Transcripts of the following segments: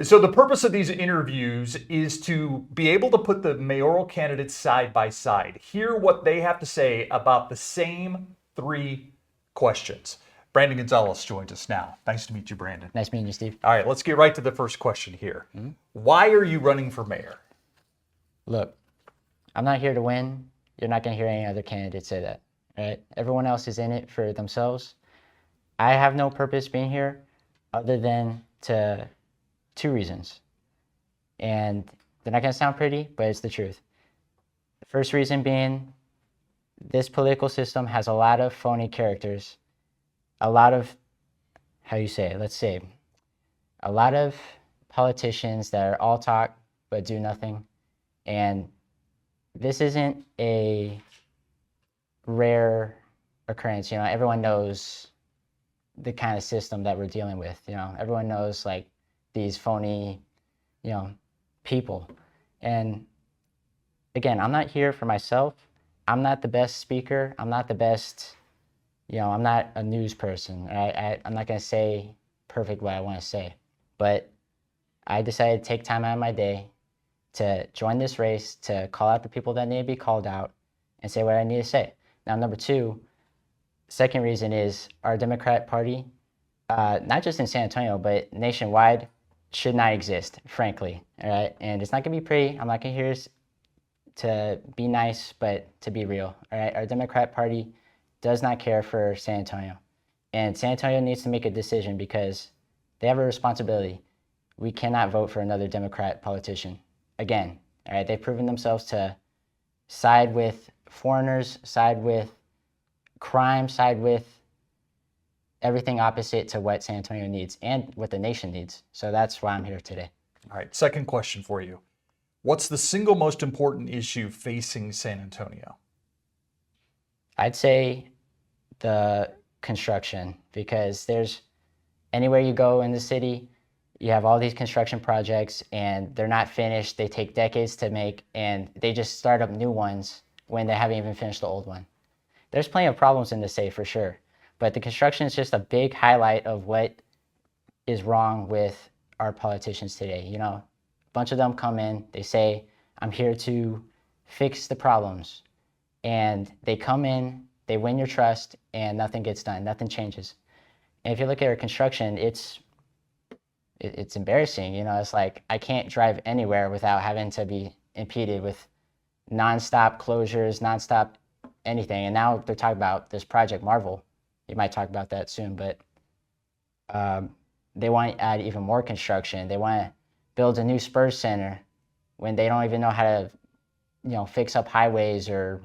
So the purpose of these interviews is to be able to put the mayoral candidates side by side, hear what they have to say about the same three questions. Brandon Gonzales joins us now. Nice to meet you, Brandon. Nice meeting you, Steve. All right, let's get right to the first question here. Why are you running for mayor? Look, I'm not here to win. You're not going to hear any other candidate say that, right? Everyone else is in it for themselves. I have no purpose being here other than to two reasons. And they're not going to sound pretty, but it's the truth. The first reason being this political system has a lot of phony characters, a lot of, a lot of politicians that are all talk but do nothing. And this isn't a rare occurrence. Everyone knows the kind of system that we're dealing with. Everyone knows like these phony, people. And again, I'm not here for myself. I'm not the best speaker. I'm not the best, I'm not a news person. Right? I'm not going to say perfect what I want to say. But I decided to take time out of my day to join this race, to call out the people that need to be called out and say what I need to say. Now, number two, second reason is our Democratic Party, not just in San Antonio, but nationwide, should not exist, frankly. All right? And it's not going to be pretty. I'm not going to hear to be nice, but to be real. All right? Our Democratic Party does not care for San Antonio. And San Antonio needs to make a decision because they have a responsibility. We cannot vote for another Democrat politician. Again, all right? They've proven themselves to side with foreigners, side with crime, side with everything opposite to what San Antonio needs and what the nation needs. So that's why I'm here today. All right, second question for you. What's the single most important issue facing San Antonio? I'd say the construction, because there's anywhere you go in the city, you have all these construction projects and they're not finished. They take decades to make and they just start up new ones when they haven't even finished the old one. There's plenty of problems in the state for sure, but the construction is just a big highlight of what is wrong with our politicians today. A bunch of them come in, they say, I'm here to fix the problems. And they come in, they win your trust, and nothing gets done, nothing changes. And if you look at our construction, it's embarrassing. It's like I can't drive anywhere without having to be impeded with nonstop closures, nonstop anything. And now they're talking about this Project Marvel. You might talk about that soon, but they want to add even more construction. They want to build a new Spurs Center when they don't even know how to, fix up highways or,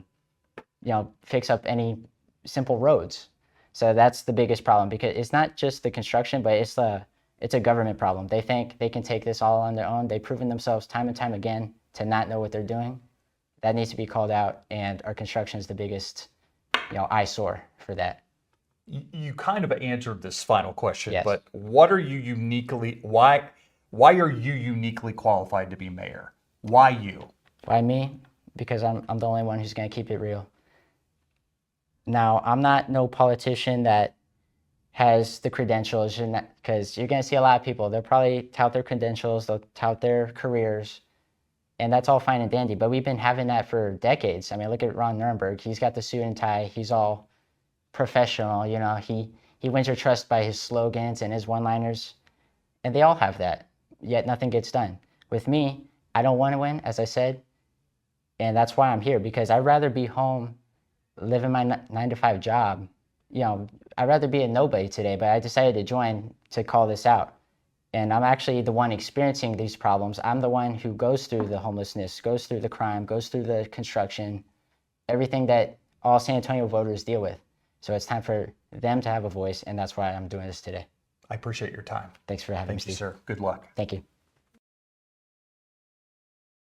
fix up any simple roads. So that's the biggest problem because it's not just the construction, but it's a government problem. They think they can take this all on their own. They've proven themselves time and time again to not know what they're doing. That needs to be called out, and our construction is the biggest, eyesore for that. You kind of answered this final question, Yes. But why are you uniquely qualified to be mayor? Why you? Why me? Because I'm the only one who's going to keep it real. Now, I'm not no politician that has the credentials, because you're going to see a lot of people. They'll probably tout their credentials, they'll tout their careers, and that's all fine and dandy. But we've been having that for decades. I mean, look at Ron Nirenberg. He's got the suit and tie. He's all professional. He wins your trust by his slogans and his one-liners, and they all have that. Yet nothing gets done. With me, I don't want to win, as I said, and that's why I'm here, because I'd rather be home living my 9-to-5 job. I'd rather be a nobody today, but I decided to join to call this out. And I'm actually the one experiencing these problems. I'm the one who goes through the homelessness, goes through the crime, goes through the construction, everything that all San Antonio voters deal with. So it's time for them to have a voice, and that's why I'm doing this today. I appreciate your time. Thanks for having me, Thank you, Steve. sir. Good luck. Thank you.